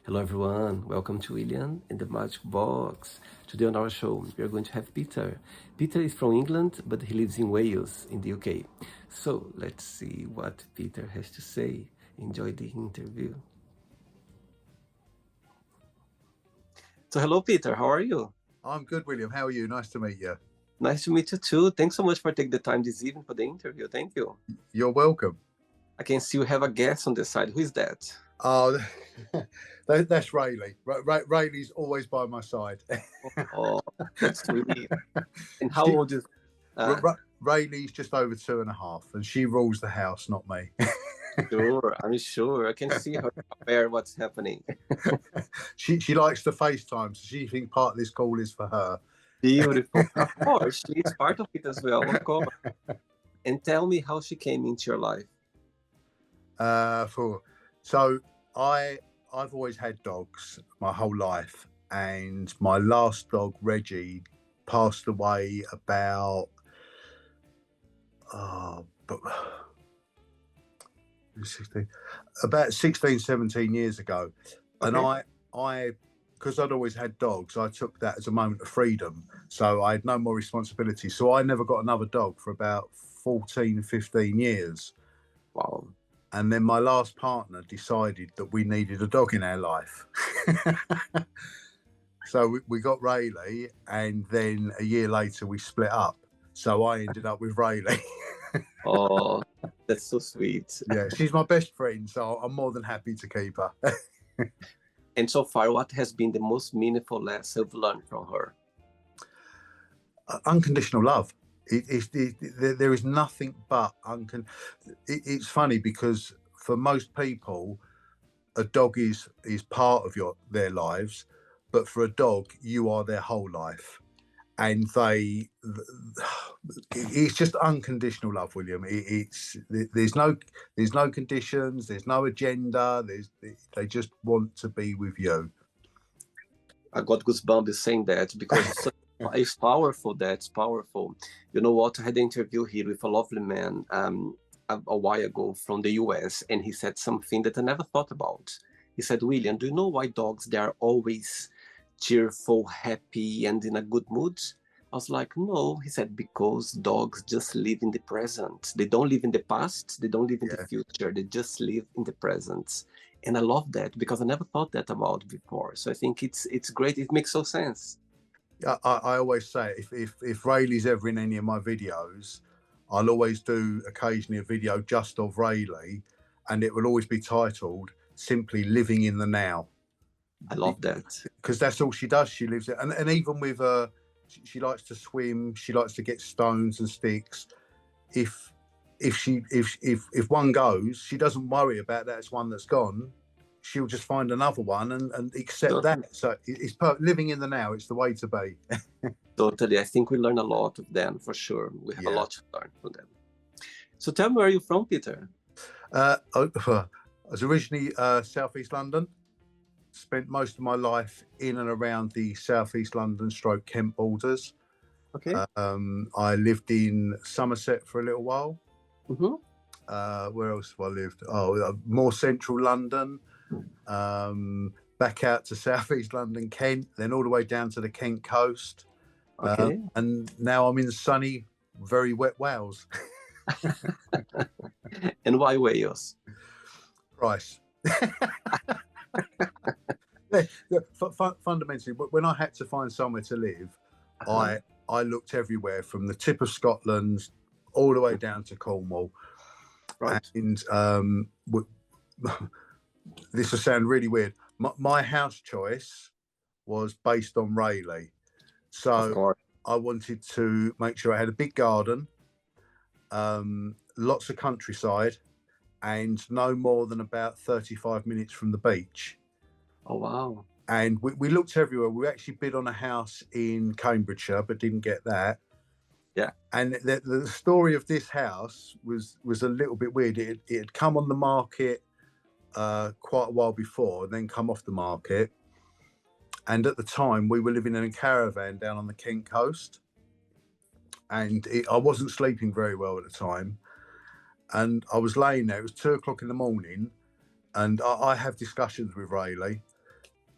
Hello, everyone. Welcome to William in the Magic Box. Today on our show, we are going to have Peter. Peter is from England, but he lives in Wales, in the UK. So let's see what Peter has to say. Enjoy the interview. So, hello, Peter. How are you? I'm good, William. How are you? Nice to meet you. Nice to meet you too. Thanks so much for taking the time this evening for the interview. Thank you. You're welcome. I can see you have a guest on the side. Who is that? Oh, that's Rayleigh. Rayleigh's always by my side. Oh, that's sweet. And how old is? Uh, Rayleigh's just over 2.5, and she rules the house, not me. sure, I'm sure. I can see her aware what's happening. She likes to FaceTime, so she thinks part of this call is for her. Beautiful. Of course, she's part of it as well, of course. And tell me how she came into your life. So I've always had dogs my whole life, and my last dog, Reggie, passed away about but 16, about 16, 17 years ago. And I because I'd always had dogs, I took that as a moment of freedom. So I had no more responsibility. So I never got another dog for about 14, 15 years. Wow. And then my last partner decided that we needed a dog in our life. So we got Rayleigh, and then a year later we split up. So I ended up with Rayleigh. Oh, that's so sweet. Yeah, she's my best friend, so I'm more than happy to keep her. And so far, what has been the most meaningful lesson you've learned from her? Unconditional love. There is nothing but it's funny because for most people, a dog is part of their lives, but for a dog, you are their whole life. And it's just unconditional love, William. There's no conditions, there's no agenda. They just want to be with you. I got goosebumps saying that because it's powerful. That's powerful. You know what? I had an interview here with a lovely man a while ago from the US, and he said something that I never thought about. He said, William, do you know why dogs, they are always cheerful, happy, and in a good mood? I was like, no. He said, because dogs just live in the present. They don't live in the past. They don't live in the future. They just live in the present. And I love that because I never thought that about before. So I think it's great. It makes so sense. I always say if Rayleigh's ever in any of my videos, I'll always do occasionally a video just of Rayleigh, and it will always be titled simply "Living in the Now." I love that because that's all she does. She lives it, and even with she likes to swim. She likes to get stones and sticks. If one goes, she doesn't worry about that. It's one that's gone. She'll just find another one and accept that. So it's living in the now. It's the way to be. Totally. I think we learn a lot of them for sure. We have a lot to learn from them. So tell me, where are you from, Peter? I was originally Southeast London. Spent most of my life in and around the Southeast London / Kent borders. Okay. I lived in Somerset for a little while. Mm-hmm. Where else have I lived? More central London. Back out to Southeast London, Kent, then all the way down to the Kent coast. Okay. And now I'm in sunny, very wet Wales. And why Wales? Price. Fundamentally, when I had to find somewhere to live, I looked everywhere from the tip of Scotland all the way down to Cornwall. Right. And this will sound really weird. My house choice was based on Rayleigh. So I wanted to make sure I had a big garden, lots of countryside, and no more than about 35 minutes from the beach. Oh, wow. And we looked everywhere. We actually bid on a house in Cambridgeshire, but didn't get that. Yeah. And the story of this house was a little bit weird. It had come on the market quite a while before, and then come off the market. And at the time, we were living in a caravan down on the Kent coast. And I wasn't sleeping very well at the time. And I was laying there. It was 2 o'clock in the morning. And I have discussions with Rayleigh.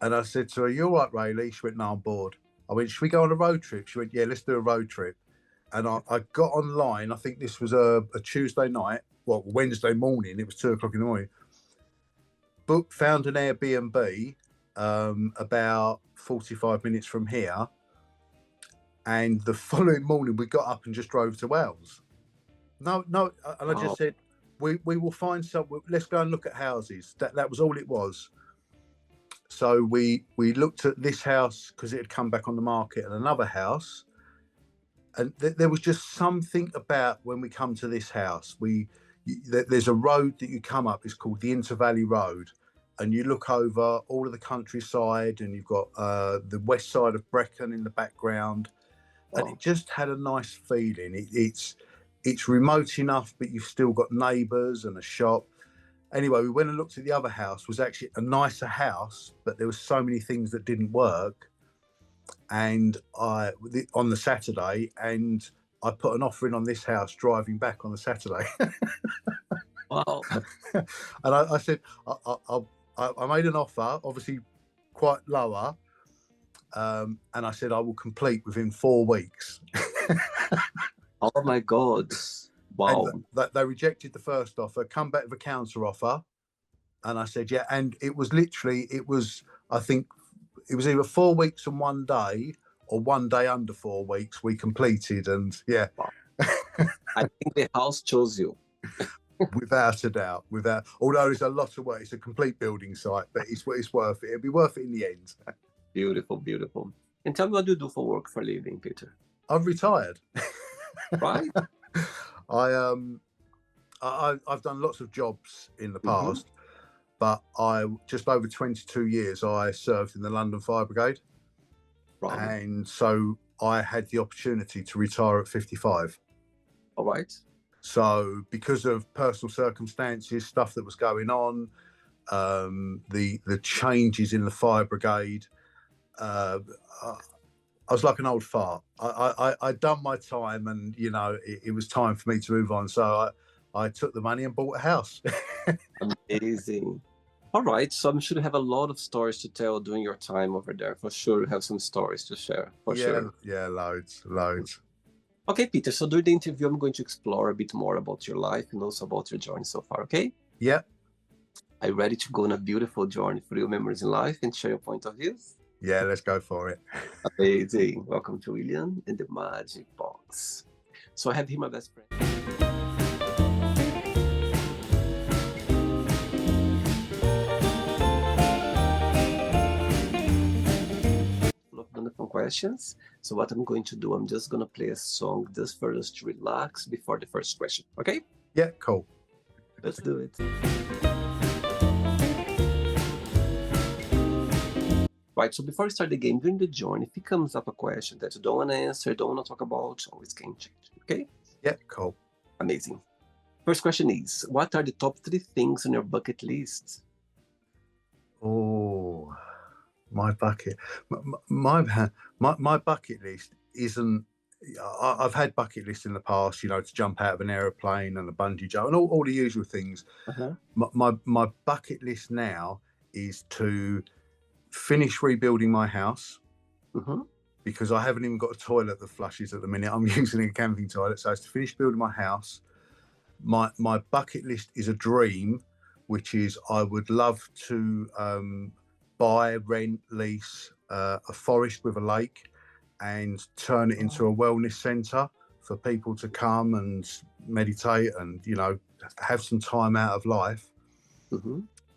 And I said to her, "You all right, Rayleigh?" She went, "No, I'm bored." I went, "Should we go on a road trip?" She went, "Yeah, let's do a road trip." And I got online. I think this was a Tuesday night, well, Wednesday morning. It was 2 o'clock in the morning. Found an Airbnb about 45 minutes from here. And the following morning, we got up and just drove to Wales. No, and I just said, we will find some. Let's go and look at houses. That was all it was. So we looked at this house because it had come back on the market, and another house. And there was just something about when we come to this house. There's a road that you come up. It's called the Intervalley Road, and you look over all of the countryside, and you've got the west side of Brecon in the background, and it just had a nice feeling. It's remote enough, but you've still got neighbours and a shop. Anyway, we went and looked at the other house. It was actually a nicer house, but there were so many things that didn't work. And on the Saturday, and I put an offer in on this house driving back on the Saturday. Wow. And I said, I made an offer, obviously quite lower. And I said, I will complete within 4 weeks. Oh my God. Wow. And they rejected the first offer, come back with a counter offer. And I said, yeah. And it was literally, I think it was either 4 weeks and 1 day or 1 day under 4 weeks we completed. And yeah. Wow. I think the house chose you. Without a doubt. Although there's a lot of work. It's a complete building site, but it's worth it. It'll be worth it in the end. Beautiful, beautiful. And tell me, what do you do for work for a living, Peter? I've retired. Right. I've done lots of jobs in the past, but just over 22 years I served in the London Fire Brigade. Right. And so I had the opportunity to retire at 55. All right. So because of personal circumstances, stuff that was going on, the changes in the fire brigade, I was like an old fart. I'd done my time, and it was time for me to move on. So I took the money and bought a house. Amazing. All right, so I'm sure you have a lot of stories to tell during your time over there. For sure, you have some stories to share. For sure. Yeah, loads. Okay, Peter. So during the interview, I'm going to explore a bit more about your life and also about your journey so far. Okay? Yeah. Are you ready to go on a beautiful journey through your memories in life and share your point of views? Yeah, let's go for it. Amazing. Welcome to William and the Magic Box. So I have here my best friend. Full of wonderful questions. So what I'm going to do, I'm just going to play a song just for us to relax before the first question. Okay? Yeah, cool. Let's do it. Right, so before we start the game, during the journey, if it comes up a question that you don't want to answer, don't want to talk about, always can change, okay? Yeah, cool. Amazing. First question is, what are the top 3 things on your bucket list? Oh, my bucket list isn't. I've had bucket lists in the past, to jump out of an aeroplane and a bungee jump and all the usual things. My bucket list now is to finish rebuilding my house, because I haven't even got a toilet that flushes at the minute. I'm using a camping toilet, so it's to finish building my house. My bucket list is a dream, which is I would love to buy, rent, lease a forest with a lake and turn it into a wellness centre for people to come and meditate and, have some time out of life.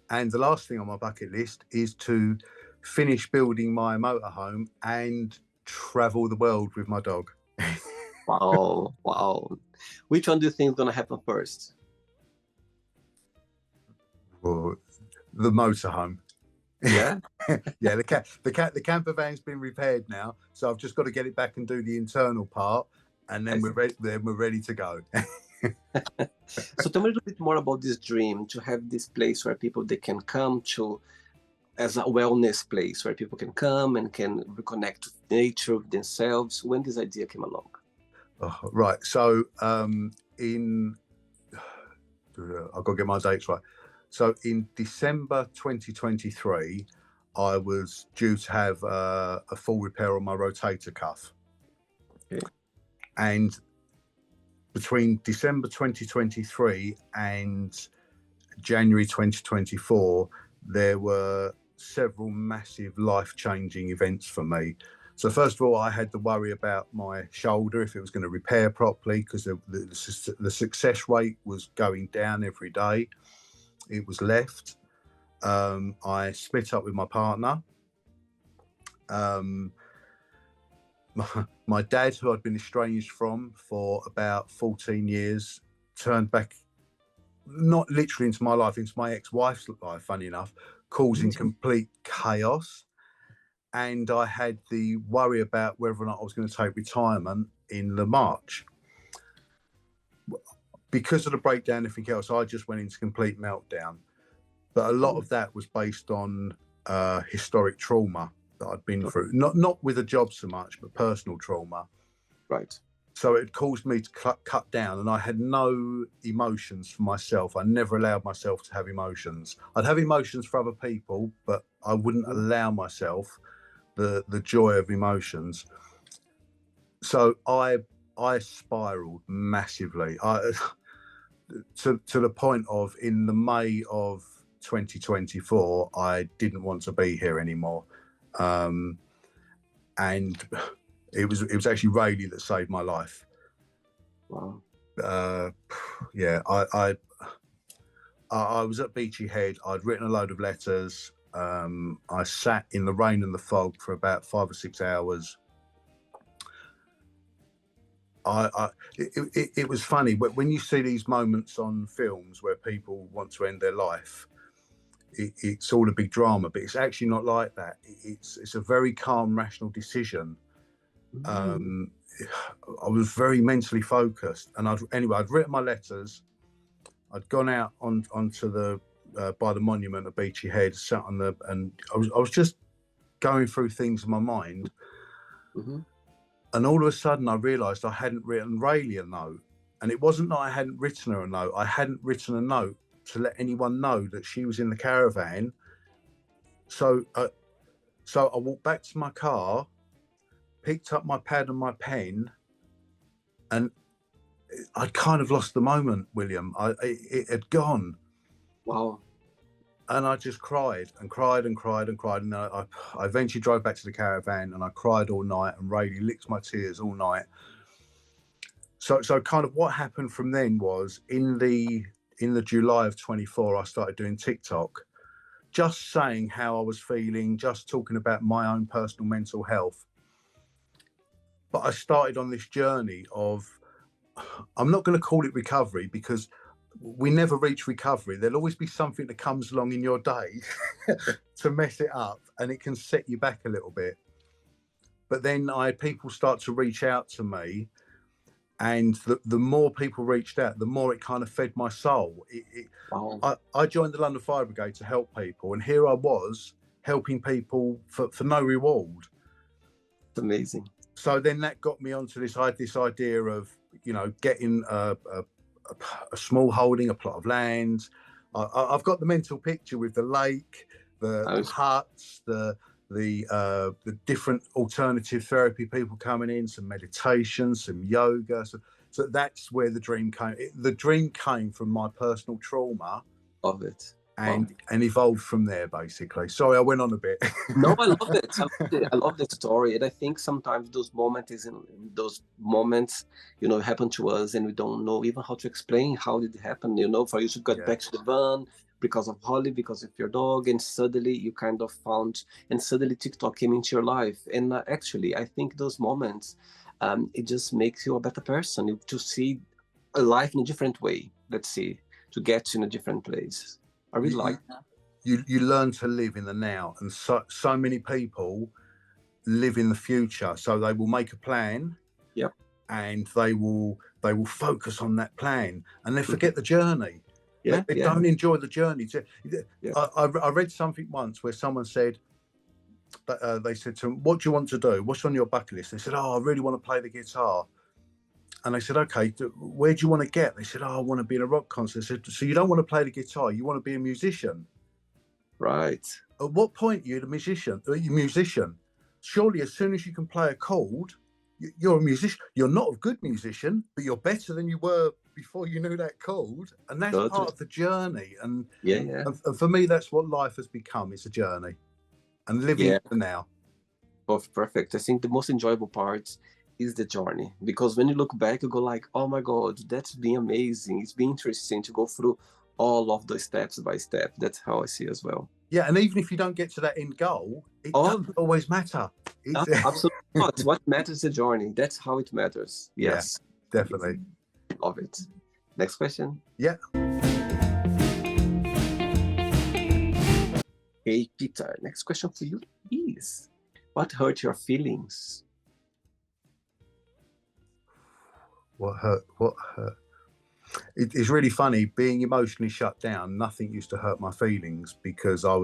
And the last thing on my bucket list is to finish building my motorhome and travel the world with my dog. Wow. Which one do you think is going to happen first? Well, the motorhome. Yeah? Yeah, the camper van's been repaired now, so I've just got to get it back and do the internal part, and then we're ready to go. So tell me a little bit more about this dream, to have this place where they can come to, as a wellness place where people can come and can reconnect with nature, with themselves. When this idea came along? Right. So I've got to get my dates right. So in December 2023, I was due to have a full repair on my rotator cuff. Okay. And between December 2023 and January 2024, there were several massive life-changing events for me. So first of all, I had to worry about my shoulder, if it was going to repair properly, because the success rate was going down every day. It was left. I split up with my partner. My dad, who I'd been estranged from for about 14 years, turned back, not literally into my life, into my ex-wife's life, funny enough, causing complete chaos. And I had the worry about whether or not I was going to take retirement in the March. Because of the breakdown and everything else, I just went into complete meltdown. But a lot of that was based on historic trauma that I'd been through. Not with a job so much, but personal trauma. Right. So it caused me to cut down, and I had no emotions for myself. I never allowed myself to have emotions. I'd have emotions for other people, but I wouldn't allow myself the joy of emotions. So I spiraled massively. To the point of, in the May of 2024, I didn't want to be here anymore. And it was actually Rayleigh that saved my life. Wow. Yeah, I was at Beachy Head. I'd written a load of letters. I sat in the rain and the fog for about 5 or 6 hours. It was funny, but when you see these moments on films where people want to end their life, it's all a big drama, but it's actually not like that. It's a very calm, rational decision. I was very mentally focused, and I'd written my letters. I'd gone out onto the by the monument at Beachy Head, sat on and I was just going through things in my mind. And all of a sudden, I realised I hadn't written Rayleigh a note. And it wasn't that I hadn't written her a note. I hadn't written a note to let anyone know that she was in the caravan. So I walked back to my car, picked up my pad and my pen, and I'd kind of lost the moment, William. It had gone. Wow. And I just cried and cried and cried and cried. And I eventually drove back to the caravan, and I cried all night, and Rayleigh licked my tears all night. So kind of what happened from then was, in the July of 24, I started doing TikTok, just saying how I was feeling, just talking about my own personal mental health. But I started on this journey of, I'm not going to call it recovery, because we never reach recovery. There'll always be something that comes along in your day to mess it up, and it can set you back a little bit. But then I had people start to reach out to me, and the more people reached out, the more it kind of fed my soul. Wow. I joined the London Fire Brigade to help people, and here I was helping people for no reward. It's amazing. So then that got me onto this idea of, getting a small holding, a plot of land. I've got the mental picture with the lake, the huts, the different alternative therapy people coming in, some meditation, some yoga. So that's where the dream came. The dream came from my personal trauma of it. And evolved from there, basically. Sorry, I went on a bit. No, I love it. I love the story. And I think sometimes those moments happen to us, and we don't know even how to explain how did it happen. For you to get back to the van because of Holly, because of your dog, and suddenly you kind of found, and suddenly TikTok came into your life. And actually, I think those moments, it just makes you a better person, to see a life in a different way. Let's see, to get in a different place. I really like that. You learn to live in the now, and so many people live in the future. So they will make a plan, and they will focus on that plan, and they forget the journey. They don't enjoy the journey. I read something once where someone said, they said to them, "What do you want to do? What's on your bucket list?" They said, "Oh, I really want to play the guitar." And they said, "Okay, where do you want to get?" They said, "Oh, I want to be in a rock concert." I said, "So you don't want to play the guitar, you want to be a musician?" Right. At what point you're a musician? Surely, as soon as you can play a chord, you're a musician. You're not a good musician, but you're better than you were before you knew that chord, and that's part of the journey. And Yeah. and for me, that's what life has become. It's a journey, and living for now. Perfect. I think the most enjoyable part is the journey, because when you look back, you go like, oh my God, that's been amazing. It's been interesting to go through all of the steps by step. That's how I see as well. Yeah, and even if you don't get to that end goal, it doesn't always matter. Absolutely not. What matters is the journey. That's how it matters. Yes. Yeah, definitely. Love it. Next question. Yeah. Hey, Peter, next question for you is, what hurt your feelings? What hurt? It's really funny being emotionally shut down. Nothing used to hurt my feelings because I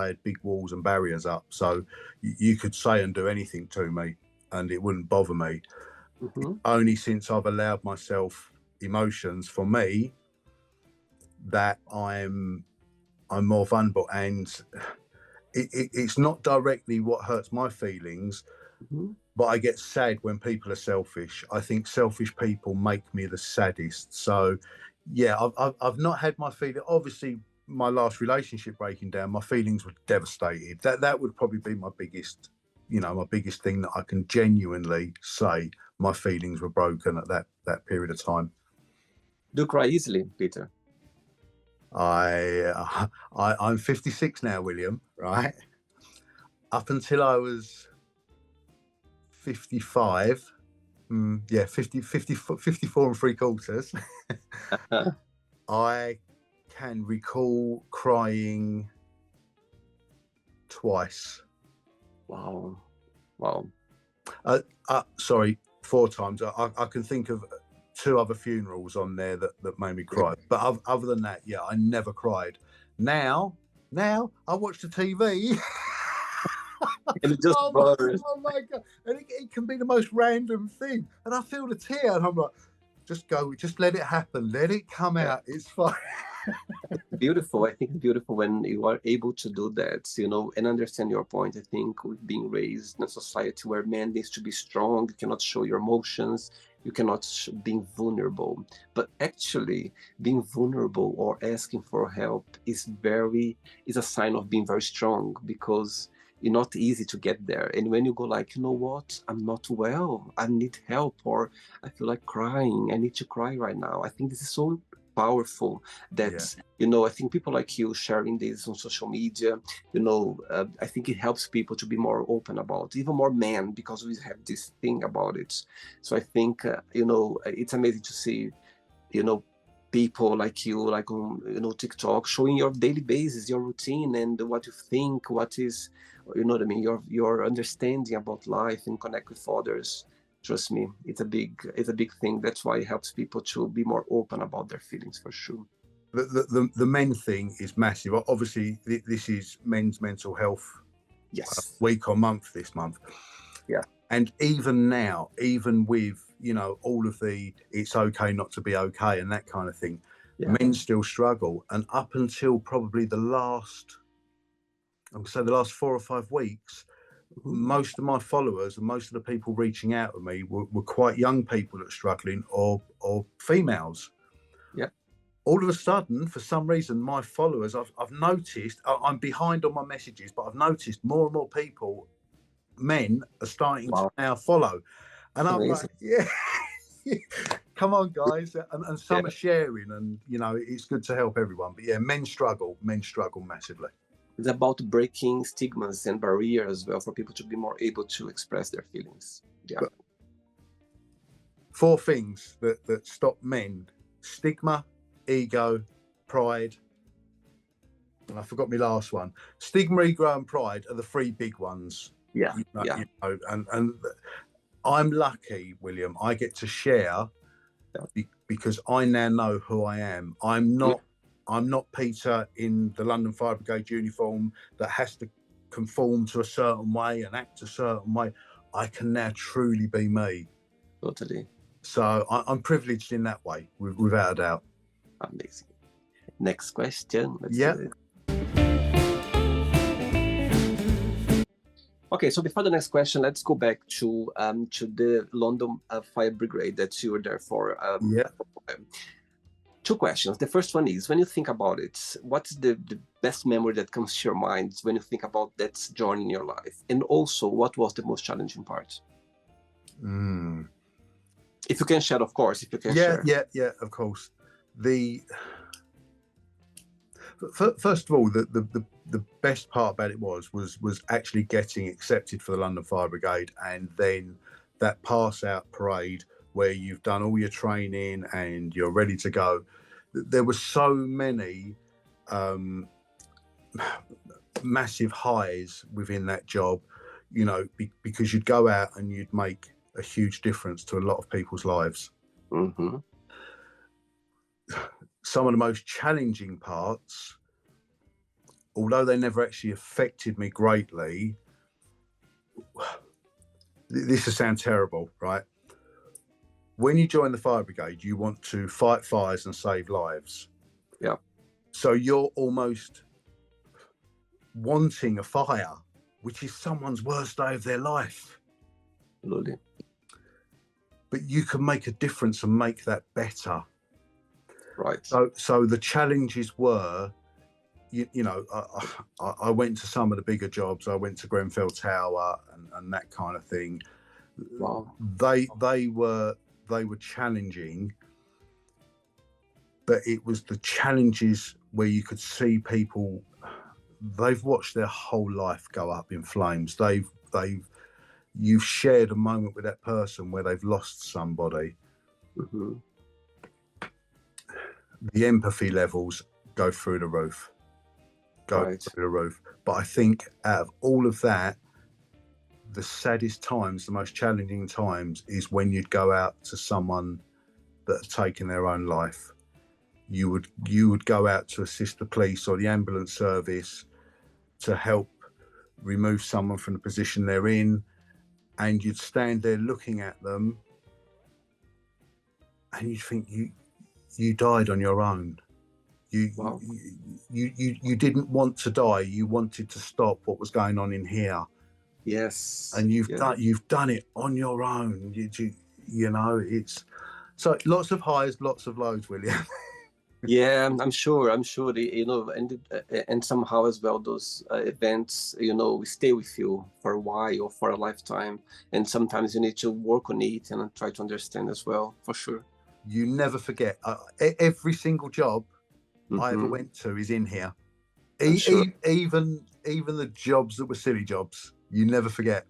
had big walls and barriers up. So you could say and do anything to me and it wouldn't bother me. Mm-hmm. Only since I've allowed myself emotions, for me, that I'm more vulnerable. And it's not directly what hurts my feelings, but I get sad when people are selfish. I think selfish people make me the saddest. So, yeah, I've not had my feeling. Obviously, my last relationship breaking down, my feelings were devastated. That would probably be my biggest thing that I can genuinely say. My feelings were broken at that period of time. Do you cry easily, Peter? I'm 56 now, William. Right, up until I was 55, 54 and 3/4. I can recall crying twice. Wow. Sorry, 4 times. I can think of 2 other funerals on there that made me cry. But other than that, yeah, I never cried. Now I watch the TV. And it just oh my God. And it can be the most random thing. And I feel the tear and I'm like, just let it happen. Let it come out. It's fine. Beautiful. I think beautiful when you are able to do that, and understand your point. I think we've been raised in a society where man needs to be strong. You cannot show your emotions. You cannot being vulnerable. But actually, being vulnerable or asking for help is a sign of being very strong, because it's not easy to get there. And when you go like, you know what, I'm not well, I need help, or I feel like crying, I need to cry right now. I think this is so powerful that I think people like you sharing this on social media, I think it helps people to be more open about, even more men, because we have this thing about it. So I think it's amazing to see people like you, like on TikTok, showing your daily basis, your routine, and what you think, what is, what I mean, your understanding about life and connect with others. Trust me, it's a big thing. That's why it helps people to be more open about their feelings, for sure. The men thing is massive. Obviously, this is Men's Mental Health week or month this month. Yeah. And even now, even with, all of the it's okay not to be okay and that kind of thing, men still struggle. And up until probably the last 4 or 5 weeks, most of my followers and most of the people reaching out to me were quite young people that are struggling, or females. Yeah. All of a sudden, for some reason, my followers, I've noticed, I'm behind on my messages, but I've noticed more and more people, men, are starting to now follow. And I'm like, come on, guys. And some are sharing, and, it's good to help everyone. But yeah, men struggle massively. It's about breaking stigmas and barriers as well, for people to be more able to express their feelings. Yeah. But 4 things that stop men: stigma, ego, pride. And I forgot my last one. Stigma, ego, and pride are the 3 big ones. Yeah. And I'm lucky, William. I get to share because I now know who I am. I'm not Peter in the London Fire Brigade uniform that has to conform to a certain way and act a certain way. I can now truly be me. Totally. So I'm privileged in that way, without a doubt. Amazing. Next question. Let's do it. Okay, so before the next question, let's go back to the London Fire Brigade that you were there for. Yeah. Two questions. The first one is, when you think about it, what's the best memory that comes to your mind when you think about that journey in your life? And also, what was the most challenging part? If you can share, of course, if you can share. Yeah, of course. First of all, the best part about it was actually getting accepted for the London Fire Brigade, and then that pass out parade where you've done all your training and you're ready to go. There were so many massive highs within that job, you know, because you'd go out and you'd make a huge difference to a lot of people's lives. Mm-hmm. Some of the most challenging parts, although they never actually affected me greatly, this will sound terrible, right? When you join the fire brigade, you want to fight fires and save lives. Yeah. So you're almost wanting a fire, which is someone's worst day of their life. Absolutely. But you can make a difference and make that better. Right. So the challenges were, you know, I went to some of the bigger jobs. I went to Grenfell Tower and that kind of thing. Wow. They were challenging, but it was the challenges where you could see people, they've watched their whole life go up in flames. You've shared a moment with that person where they've lost somebody. Mm-hmm. The empathy levels go through the roof. Through the roof. But I think out of all of that, the saddest times, the most challenging times, is when you'd go out to someone that had taken their own life. You would go out to assist the police or the ambulance service to help remove someone from the position they're in, and you'd stand there looking at them and you'd think you died on your own. You didn't want to die. You wanted to stop what was going on in here. Yes. And you've done it on your own. You know, it's so lots of highs, lots of lows, William. Yeah, I'm sure. You know, and somehow as well, those events, you know, stay with you for a while or for a lifetime. And sometimes you need to work on it and try to understand as well, for sure. You never forget. Every single job I ever Mm-hmm. went to is in here. Sure. Even the jobs that were silly jobs, you never forget.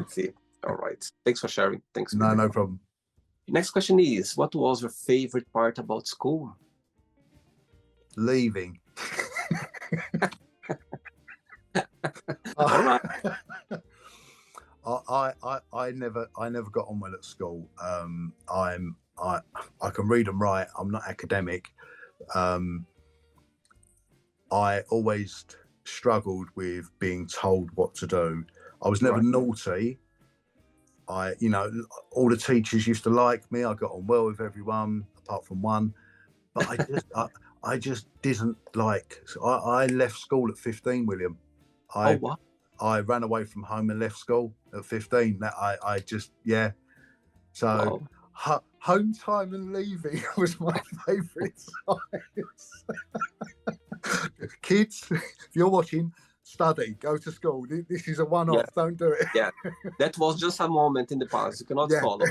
See. All right. Thanks for sharing. Thanks. No problem. Next question is, what was your favorite part about school? Leaving. All right. I never got on well at school. I can read and write. I'm not academic. I always struggled with being told what to do. I was never naughty. You know, all the teachers used to like me. I got on well with everyone apart from one. But I just didn't like. So I left school at 15, William. Wow. I ran away from home and left school at 15. That I just, yeah. So home time and leaving was my favourite times. Kids, if you're watching, study, go to school. This is a one-off. Don't do it. Yeah, that was just a moment in the past. You cannot follow.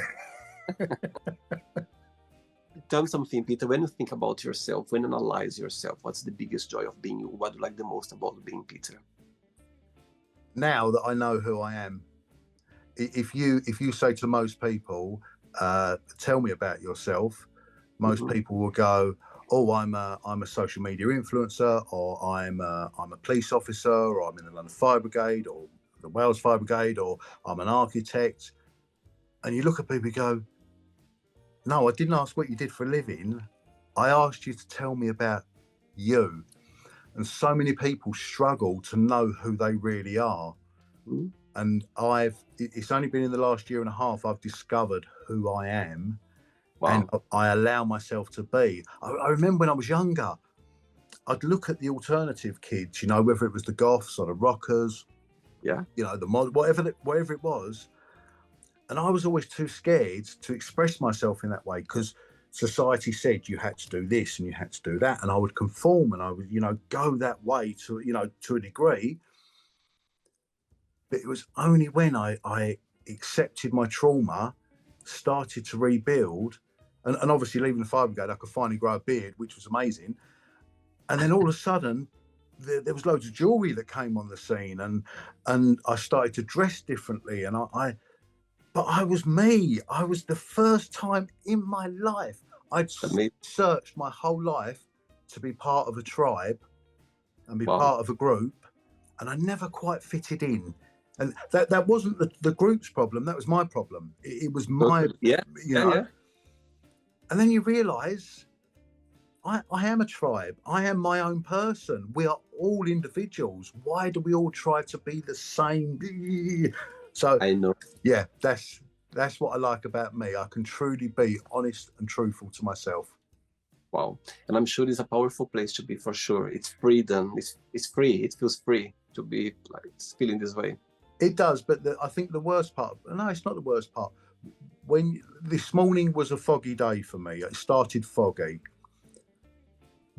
Tell me something, Peter. When you think about yourself, when you analyze yourself, what's the biggest joy of being you? What do you like the most about being Peter? Now that I know who I am, if you say to most people, tell me about yourself, most people will go, oh, I'm a social media influencer, or I'm a police officer, or I'm in the London Fire Brigade, or the Wales Fire Brigade, or I'm an architect. And you look at people and go, no, I didn't ask what you did for a living. I asked you to tell me about you. And so many people struggle to know who they really are. Mm-hmm. And it's only been in the last year and a half I've discovered who I am. Wow. And I allow myself to be. I remember when I was younger, I'd look at the alternative kids, you know, whether it was the goths or the rockers, Yeah. you know, the mod, whatever it was. And I was always too scared to express myself in that way because society said you had to do this and you had to do that. And I would conform and I would, you know, go that way to, you know, to a degree. But it was only when I accepted my trauma, started to rebuild, and obviously leaving the fire brigade, I could finally grow a beard, which was amazing. And then all of a sudden, there was loads of jewelry that came on the scene, and I started to dress differently. And but I was me. I was the first time in my life. I'd Amazing. searched my whole life to be part of a tribe and be Wow. part of a group, and I never quite fitted in. And that wasn't the group's problem. That was my problem. It was my, Yeah. you Yeah. know. Yeah. And then you realise I am a tribe. I am my own person. We are all individuals. Why do we all try to be the same? So I know. yeah, that's what I like about me. I can truly be honest and truthful to myself. Wow. And I'm sure it's a powerful place to be, for sure. It's freedom. It's free. It feels free to be like feeling this way. It does, but I think the worst part, no, it's not the worst part. When this morning was a foggy day for me, it started foggy.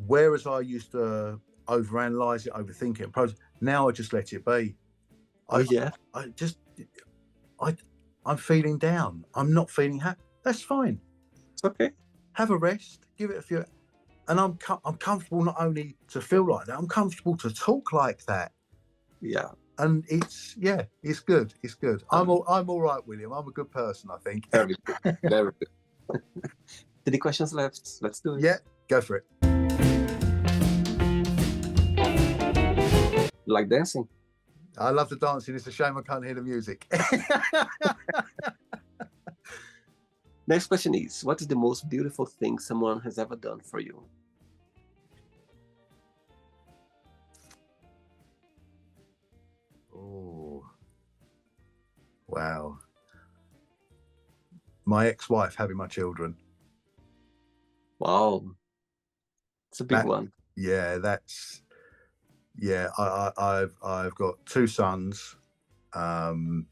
Whereas I used to overanalyze it, overthink it, now I just let it be. Oh yeah. I'm feeling down. I'm not feeling happy. That's fine. It's okay. Have a rest. Give it a few. And I'm comfortable not only to feel like that, I'm comfortable to talk like that. Yeah. And it's good. It's good. I'm all right, William. I'm a good person, I think. Very good. Very good. Any questions left? Let's do it. Yeah, go for it. You like dancing? I love the dancing. It's a shame I can't hear the music. Next question is, what is the most beautiful thing someone has ever done for you? Oh, wow. My ex-wife having my children. Wow. It's a big one. Yeah, I've got two sons. I've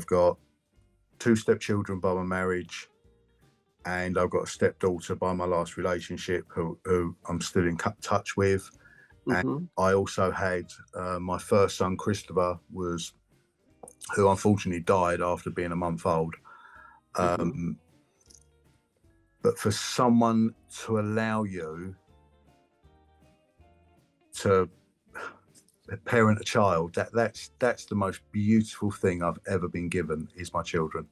got two stepchildren by my marriage, and I've got a stepdaughter by my last relationship who I'm still in touch with. And I also had my first son, Christopher, who unfortunately died after being a month old. But for someone to allow you to parent a child, that's the most beautiful thing I've ever been given, is my children.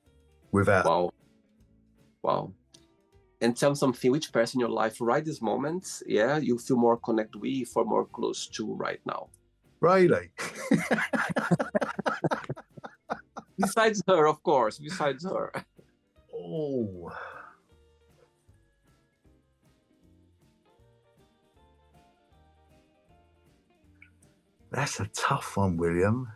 Wow. And tell me something, which person in your life right this moment, you feel more connected with or more close to right now? Really? Besides her, of course, besides her. Oh. That's a tough one, William.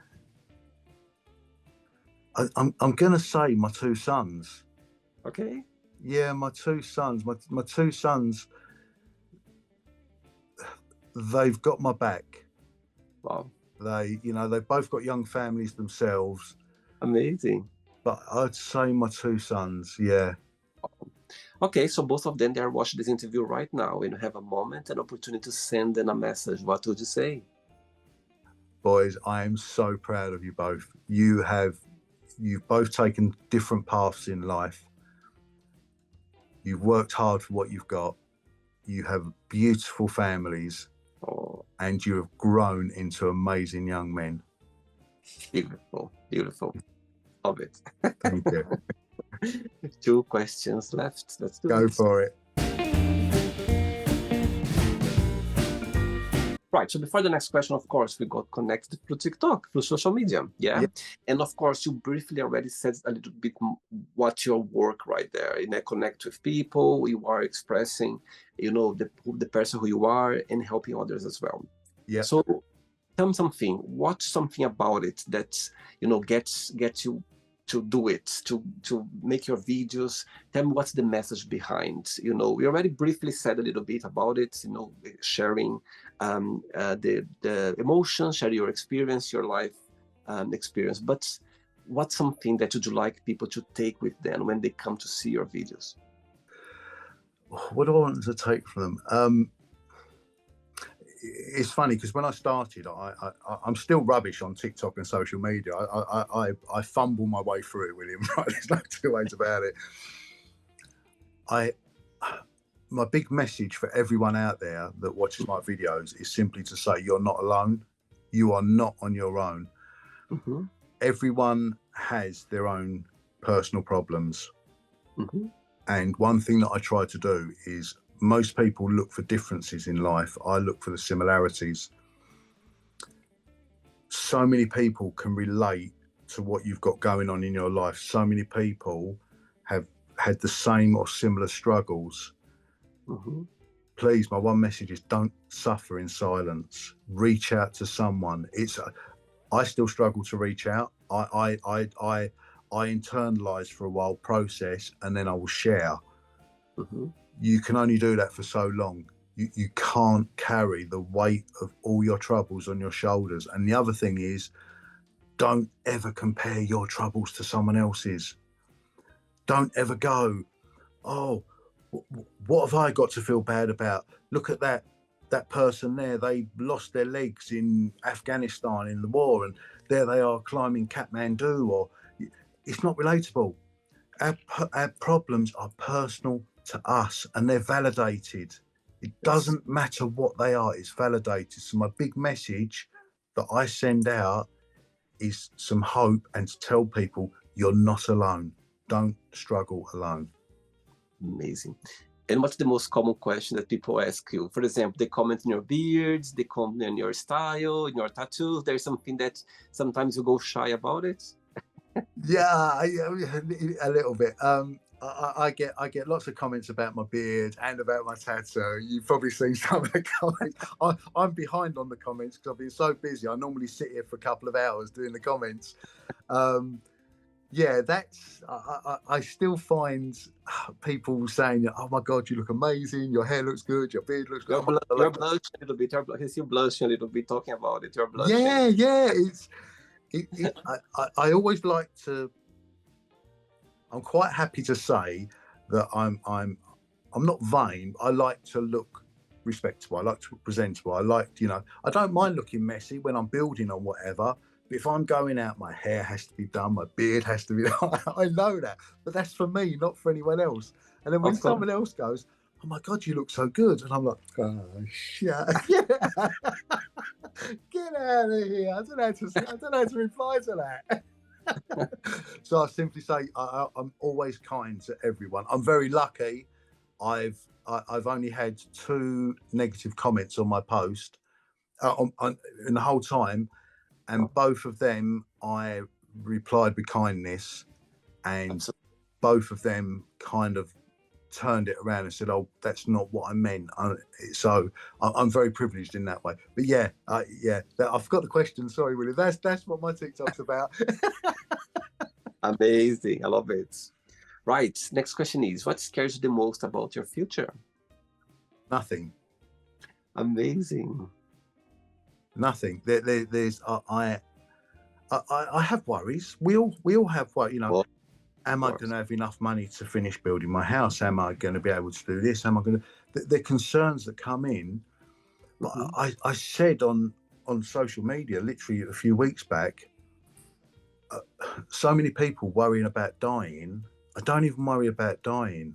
I'm going to say my two sons. Okay. Yeah, my two sons. My two sons, they've got my back. Wow. They've both got young families themselves. Amazing. But I'd say my two sons, yeah. Okay, so both of them, they are watching this interview right now, and you have a moment, an opportunity to send them a message. What would you say? Boys, I am so proud of you both. You've both taken different paths in life. You've worked hard for what you've got. You have beautiful families, and you have grown into amazing young men. Beautiful, beautiful. Love it. Thank you. 2 questions left. Let's do it. Go for it. Right, so before the next question, of course, we got connected through TikTok, through social media, yeah? And of course, you briefly already said a little bit what your work right there. Connect with people, you are expressing, the person who you are and helping others as well. Yeah. So tell me something, what's something about it that, gets you to do it, to make your videos? Tell me what's the message behind. We already briefly said a little bit about it, sharing the emotions, share your experience, your life experience. But what's something that would you like people to take with them when they come to see your videos? What do I want to take from them? It's funny because when I started, I'm still rubbish on TikTok and social media. I fumble my way through it, William. Right? There's no two ways about it. My big message for everyone out there that watches my videos is simply to say you're not alone. You are not on your own. Mm-hmm. Everyone has their own personal problems. Mm-hmm. And one thing that I try to do is, most people look for differences in life. I look for the similarities. So many people can relate to what you've got going on in your life. So many people have had the same or similar struggles. Mm-hmm. Please, my one message is don't suffer in silence. Reach out to someone. I still struggle to reach out. I internalize for a while, process, and then I will share. Mm-hmm. You can only do that for so long. You can't carry the weight of all your troubles on your shoulders. And the other thing is, don't ever compare your troubles to someone else's. Don't ever go, oh, what have I got to feel bad about? Look at that person there. They lost their legs in Afghanistan in the war, and there they are climbing Kathmandu. Or it's not relatable. Our problems are personal to us, and they're validated. It doesn't matter what they are, it's validated. So my big message that I send out is some hope, and to tell people you're not alone. Don't struggle alone. Amazing. And what's the most common question that people ask you? For example, they comment on your beards, they comment on your style, in your tattoos. There's something that sometimes you go shy about it. Yeah, a little bit. I get lots of comments about my beard and about my tattoo. You've probably seen some of the comments. I'm behind on the comments because I've been so busy. I normally sit here for a couple of hours doing the comments. Yeah, I still find people saying, "Oh my God, you look amazing. Your hair looks good. Your beard looks good." You're blushing a little bit. I can see you blushing a little bit talking about it. You're blushing. Yeah. I always like to. I'm quite happy to say that I'm not vain. I like to look respectable. I like to look presentable. I don't mind looking messy when I'm building or whatever. But if I'm going out, my hair has to be done, my beard has to be done. I know that, but that's for me, not for anyone else. And then when someone else goes, "Oh my God, you look so good," and I'm like, "Oh shit, get out of here! I don't know how to reply to that." So I simply say I'm always kind to everyone. I'm very lucky. I've only had 2 negative comments on my post in the whole time, and both of them I replied with kindness, and both of them kind of turned it around and said, "Oh, that's not what I meant." So I'm very privileged in that way. But yeah, I forgot the question. Sorry, Willie. That's what my TikTok's about. Amazing. I love it. Right. Next question is, what scares you the most about your future? Nothing. Amazing. Nothing. There's I have worries. We all have worries. Am I going to have enough money to finish building my house? Am I going to be able to do this? Am I going to? They're concerns that come in. But I said on social media, literally a few weeks back, so many people worrying about dying. I don't even worry about dying.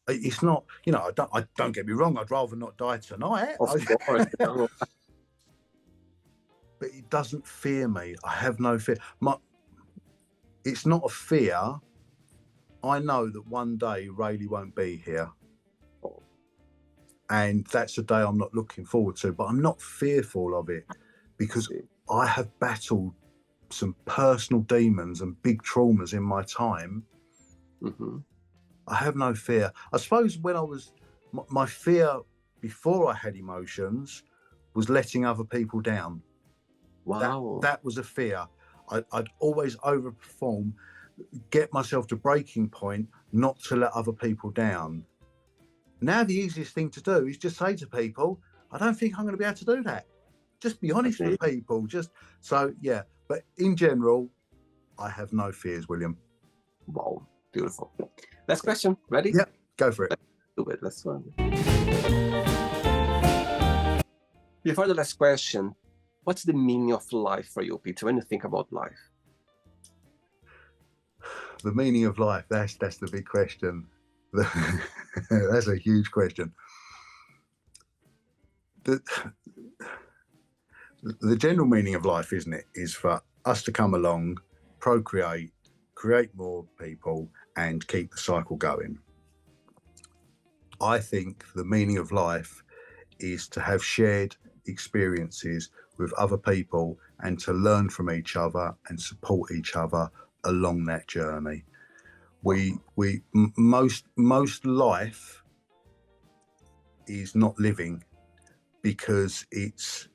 It's not, I don't get me wrong. I'd rather not die tonight. Of course. But it doesn't fear me. I have no fear. It's not a fear. I know that one day Rayleigh won't be here. And that's a day I'm not looking forward to, but I'm not fearful of it because I have battled some personal demons and big traumas in my time. Mm-hmm. I have no fear. I suppose when my fear before I had emotions was letting other people down. Wow. That was a fear. I'd always overperform, get myself to breaking point, not to let other people down. Now the easiest thing to do is just say to people, I don't think I'm going to be able to do that. Just be honest with people. But in general, I have no fears, William. Wow, beautiful. Last question. Ready? Yeah, go for it. Do it. Let's run. Before the last question, what's the meaning of life for you, Peter, when you think about life? The meaning of life, that's the big question. That's a huge question. The general meaning of life, isn't it, is for us to come along, procreate, create more people, and keep the cycle going. I think the meaning of life is to have shared experiences with other people and to learn from each other and support each other along that journey. Most life is not living because it's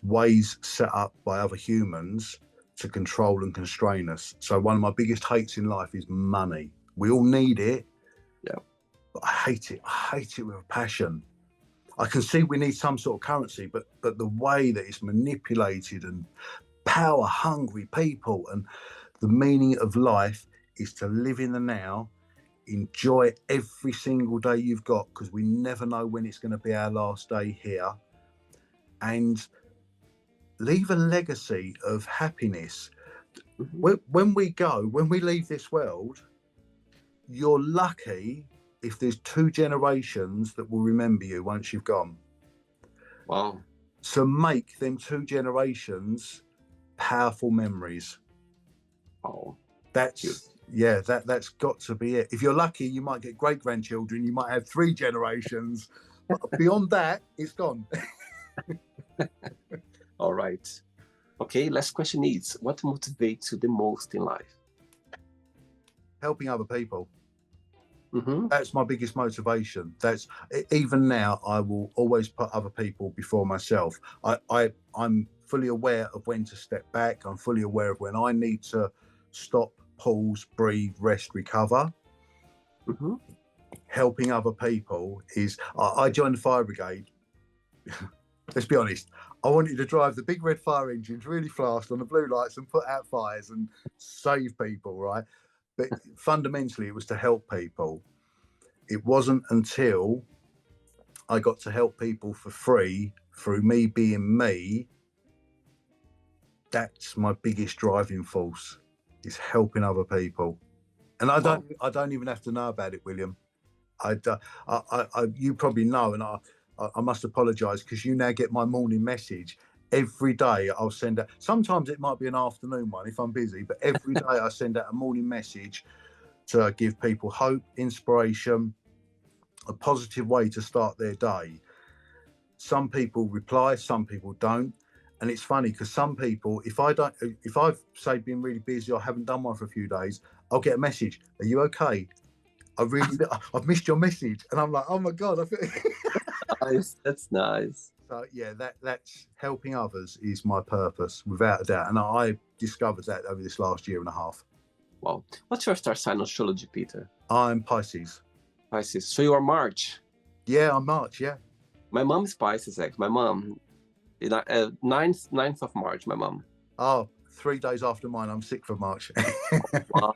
ways set up by other humans to control and constrain us. So one of my biggest hates in life is money. We all need it. Yeah. But I hate it. I hate it with a passion. I can see we need some sort of currency, but the way that it's manipulated and power hungry people, and the meaning of life is to live in the now, enjoy every single day you've got, because we never know when it's going to be our last day here, and leave a legacy of happiness. When we leave this world, you're lucky if there's 2 generations that will remember you once you've gone. Wow. So make them 2 generations powerful memories. Oh, that's got to be it. If you're lucky, you might get great-grandchildren, you might have 3 generations, but beyond that, it's gone. All right. Okay, last question is, what motivates you the most in life? Helping other people. Mm-hmm. That's my biggest motivation. That's even now, I will always put other people before myself. I'm fully aware of when to step back. I'm fully aware of when I need to stop, pause, breathe, rest, recover. Mm-hmm. Helping other people is, I joined the fire brigade. Let's be honest, I wanted to drive the big red fire engines really fast on the blue lights and put out fires and save people, right? But fundamentally, it was to help people. It wasn't until I got to help people for free through me being me. That's my biggest driving force, is helping other people. And I don't even have to know about it, William. You probably know, and I must apologise, because you now get my morning message. Every day I'll send out, sometimes it might be an afternoon one if I'm busy, but every day I send out a morning message to give people hope, inspiration, a positive way to start their day. Some people reply, some people don't. And it's funny because some people, if I've say been really busy or haven't done one for a few days, I'll get a message, "Are you okay? I've missed your message." And I'm like, oh my God. Nice. That's nice. So yeah, that's helping others is my purpose, without a doubt. And I discovered that over this last year and a half. Wow. What's your star sign astrology, Peter? I'm Pisces. Pisces. So you are March? Yeah, I'm March, yeah. My mom is Pisces, actually. My mom, 9th of March, my mom. Oh, 3 days after mine, I'm 6th of March. Wow.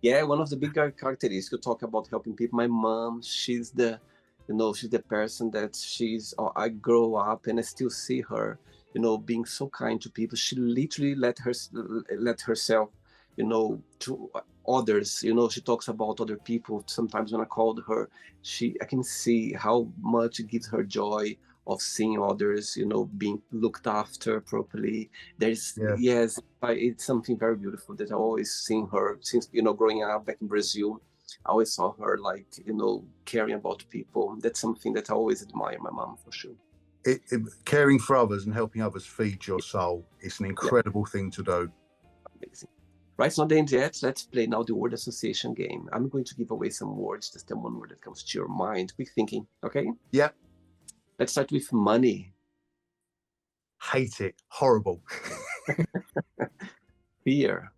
Yeah, one of the big characteristics, you talk about helping people. My mom, she's the person that I grow up and I still see her, being so kind to people. She literally let herself, to others. She talks about other people. Sometimes when I called her, I can see how much it gives her joy of seeing others, being looked after properly. Yes, it's something very beautiful that I always seen her since, growing up back in Brazil. I always saw her caring about people. That's something that I always admire my mom, for sure. Caring for others and helping others feed your soul. It's an incredible thing to do. Amazing. Right, it's not the end yet. Let's play now the word association game. I'm going to give away some words, just the one word that comes to your mind. Quick thinking, okay? Yeah. Let's start with money. Hate it. Horrible. Fear.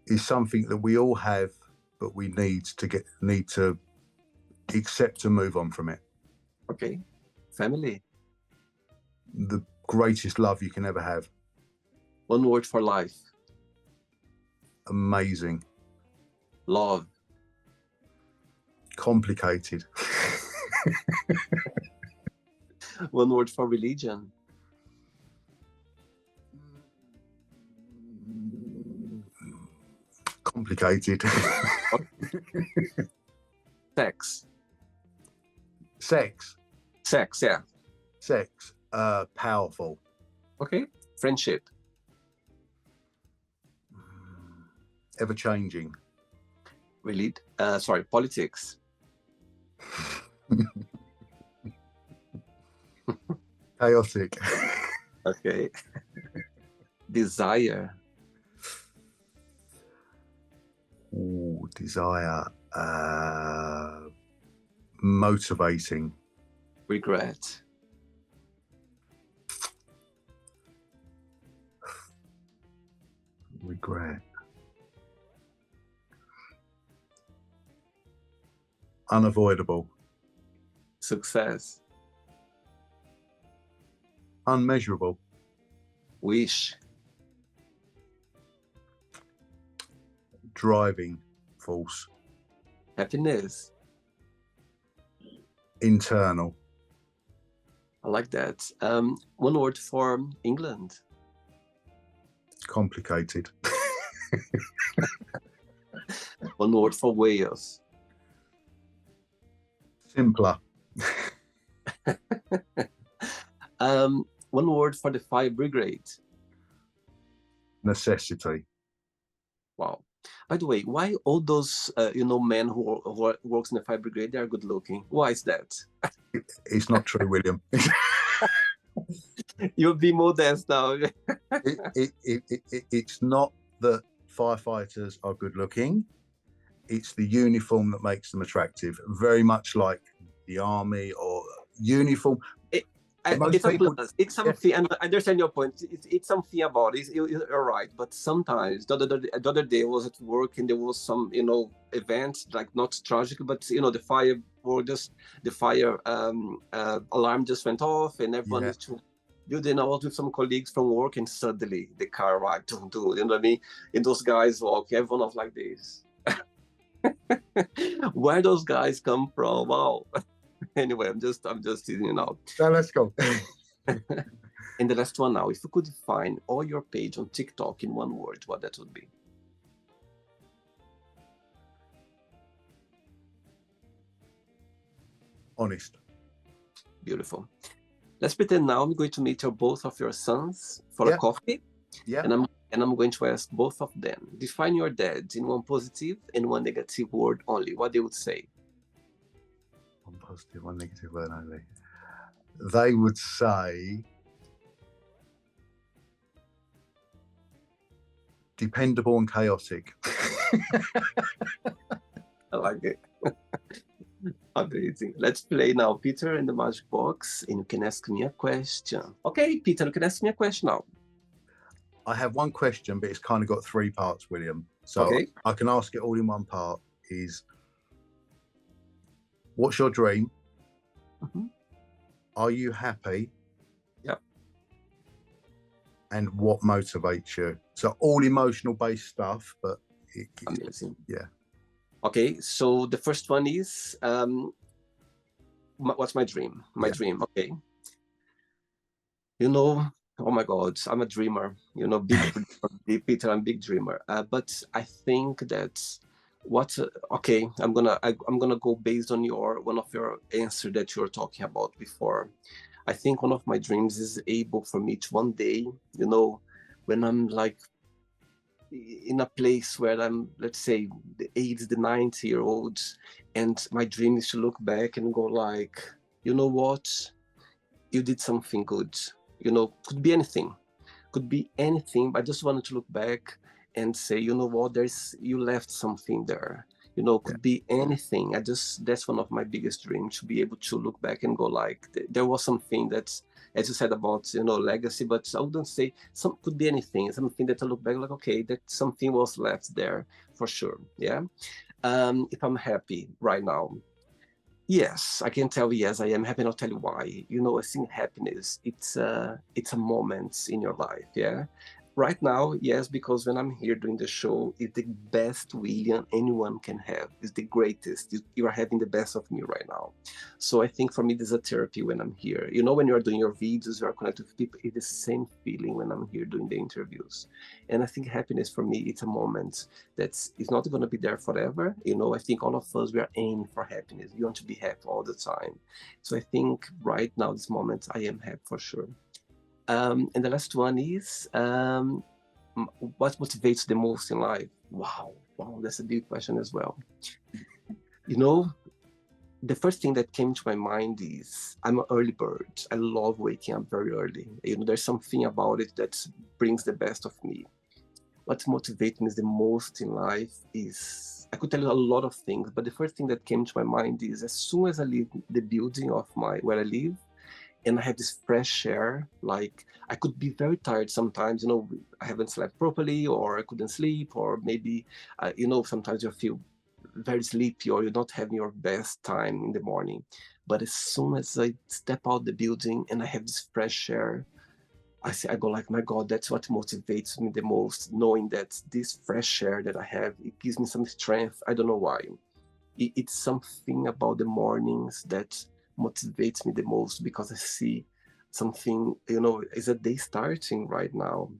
Is something that we all have, but we need to accept and move on from it. Okay. Family. The greatest love you can ever have. One word for life. Amazing. Love. Complicated. One word for religion. Complicated. Sex. Sex. Sex, yeah. Sex. Powerful. Okay. Friendship. Ever changing. Politics. Chaotic. Okay. Desire. Ooh, desire. Motivating. Regret. Regret. Unavoidable. Success. Unmeasurable. Wish. Driving force. Happiness. Internal. I like that. One word for England. Complicated. One word for Wales. Simpler. One word for the fire brigade. Necessity. Wow. By the way, why all those men who works in the fire brigade, they are good looking? Why is that? It's not true, William. You'll be modest now. It's not that firefighters are good looking. It's the uniform that makes them attractive. Very much like the army or uniform. It's a plus. It's something, yeah. And I understand your point. It's something about it. You're right. But sometimes the other day I was at work and there was some event, like not tragic, but the fire alarm just went off and everyone needs to. Then I was with some colleagues from work and suddenly the car arrived. You know what I mean? And those guys walk. Everyone was like this. Where those guys come from? Wow. Anyway, I'm just teasing you out. So let's go. And the last one now, if you could define all your page on TikTok in one word, what that would be? Honest. Beautiful. Let's pretend now I'm going to meet both of your sons for a coffee. Yeah. And I'm going to ask both of them, define your dad in one positive and one negative word only. What they would say? One positive, one negative word only. They would say dependable and chaotic. I like it. Amazing. Let's play now, Peter, in the magic box, and you can ask me a question. Okay, Peter, you can ask me a question now. I have one question, but it's kind of got three parts, William. So I can ask it all in one part. What's your dream? Mm-hmm. Are you happy? Yep. And what motivates you? So all emotional based stuff, but amazing. Yeah. Okay, so the first one is what's my dream? My dream. Okay. Oh my God, I'm a dreamer. Big Peter, I'm a big dreamer. But I think that I'm gonna go based on one of your answer that you were talking about before. I think one of my dreams is able for me to one day, when I'm like in a place where I'm, let's say, the 80s, the 90-year-olds, and my dream is to look back and go like, you know what? You did something good. Could be anything. But I just wanted to look back and say, you know what, you left something there. Could be anything. That's one of my biggest dreams, to be able to look back and go like, there was something that's, as you said about, legacy, but I wouldn't say could be anything, something that I look back like, okay, that something was left there for sure. Yeah. If I'm happy right now, Yes, I can tell. Yes, I am happy, and I'll tell you why. You know, I think happiness, it's a moment in your life. Yeah. Right now, yes, because when I'm here doing the show, it's the best William anyone can have. It's the greatest. You are having the best of me right now. So I think for me, this is a therapy when I'm here. You know, when you are doing your videos, you are connected with people. It's the same feeling when I'm here doing the interviews. And I think happiness for me, it's a moment that's it's not going to be there forever. You know, I think all of us we are aiming for happiness. We want to be happy all the time. So I think right now, this moment, I am happy for sure. And the last one is what motivates the most in life? Wow, that's a deep question as well. You know, the first thing that came to my mind is I'm an early bird. I love waking up very early. You know, there's something about it that brings the best of me. What motivates me the most in life is I could tell you a lot of things, but the first thing that came to my mind is as soon as I leave the building of my where I live and I have this fresh air, like I could be very tired sometimes, you know, I haven't slept properly or I couldn't sleep, or maybe, you know, sometimes you feel very sleepy or you're not having your best time in the morning. But as soon as I step out the building and I have this fresh air, I go like, my God, that's what motivates me the most, knowing that this fresh air that I have, it gives me some strength. I don't know why. It's something about the mornings that motivates me the most because I see something, you know, is a day starting right now.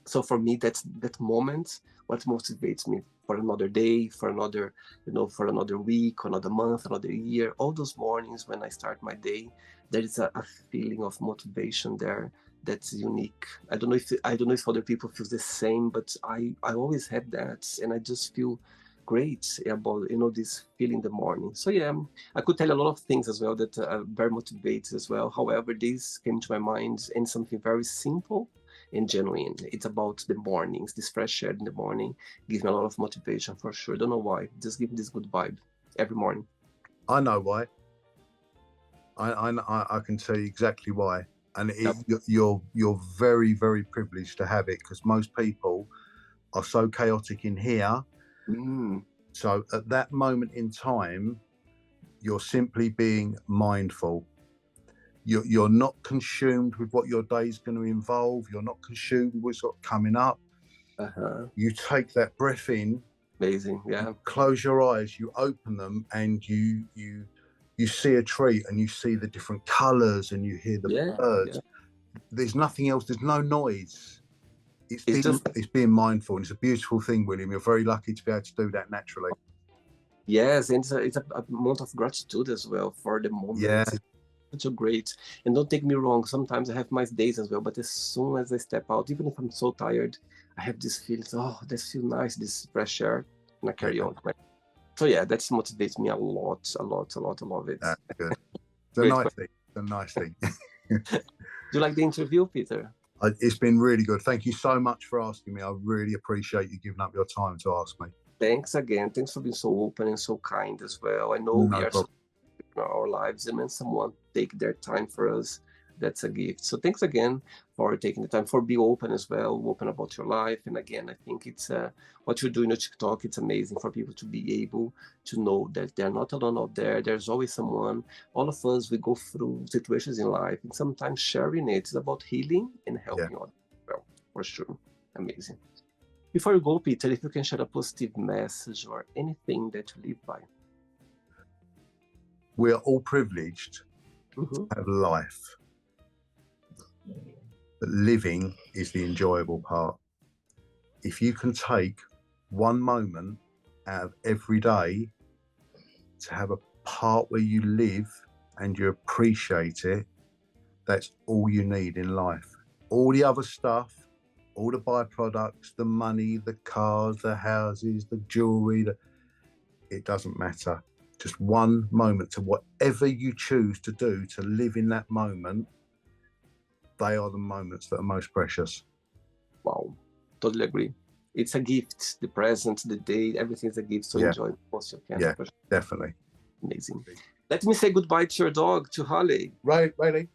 So for me, that's that moment, what motivates me for another day, for another, you know, for another week, another month, another year. All those mornings when I start my day, there is a feeling of motivation there that's unique. I don't know if other people feel the same, but I always have that, and I just feel great about, you know, this feeling in the morning. So yeah, I could tell a lot of things as well that are very motivated as well. However, this came to my mind and something very simple and genuine. It's about the mornings, this fresh air in the morning gives me a lot of motivation for sure. Don't know why, just give me this good vibe every morning. I know why. I can tell you exactly why, and Yep. you're very very privileged to have it, because most people are so chaotic in here. Mm, So at that moment in time, you're simply being mindful. You're not consumed with what your day is going to involve. You're not consumed with what's got coming up. uh-huh. You take that breath in, Amazing. you Yeah. close your eyes, you open them, and you see a tree and you see the different colors and you hear the Yeah. Yeah. birds. There's nothing else. There's no noise. It's just It's being mindful, and it's a beautiful thing, William. You're very lucky to be able to do that naturally. yes, and it's a month of gratitude as well for the Yeah, moment. It's so great. And don't take me wrong, sometimes I have my days as well, but as soon as I step out, even if I'm so tired, I have this feeling, oh, this feels nice, this fresh air, and I carry yeah, on. So yeah, that motivates me a lot, a lot, a lot. I love it. that's good. It's a Great nice question. thing. It's a nice thing. Do you like the interview, Peter? It's been really good. Thank you so much for asking me. I really appreciate you giving up your time to ask me. Thanks again. Thanks for being so open and so kind as well. I know we No are so problem. in our lives, and when someone take their time for us, that's a gift. So thanks again for taking the time, for being open as well, open about your life. And again, I think it's what you're doing on TikTok. It's amazing for people to be able to know that they're not alone out there. There's always someone. All of us we go through situations in life, and sometimes sharing it is about healing and Yeah. helping others. Well, for sure, amazing. Before you go, Peter, if you can share a positive message or anything that you live by. We're all privileged Mm-hmm. to have life, but living is the enjoyable part. If you can take one moment out of every day to have a part where you live and you appreciate it, that's all you need in life. All the other stuff, all the byproducts, the money, the cars, the houses, the jewelry, it doesn't matter. Just one moment to whatever you choose to do to live in that moment, they are the moments that are most precious. Wow, totally agree. It's a gift. The present, the day, everything is a gift. So Yeah, enjoy the most you can. yeah, definitely. Amazing. Let me say goodbye to your dog, to Holly. Rayleigh,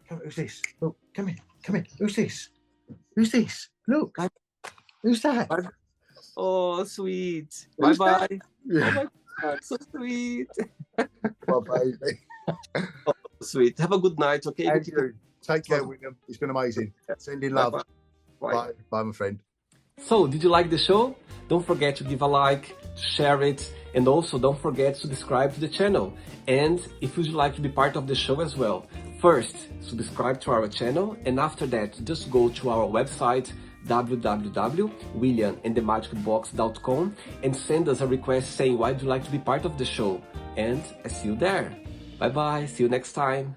who's this? Look, come here. Who's this? Who's this? Look, Bye. who's that? Bye. Oh, sweet. Bye Who's that? bye. Bye bye. So sweet. My baby. Sweet. Have a good night, okay? Andrew, take care, William. It's been amazing. Sending love. Bye. Bye. Bye, my friend. So, did you like the show? Don't forget to give a like, to share it, and also don't forget to subscribe to the channel. And if you'd like to be part of the show as well, first, subscribe to our channel, and after that, just go to our website, www.williamandthemagicbox.com, and send us a request saying why would you like to be part of the show. And I see you there. Bye bye, see you next time.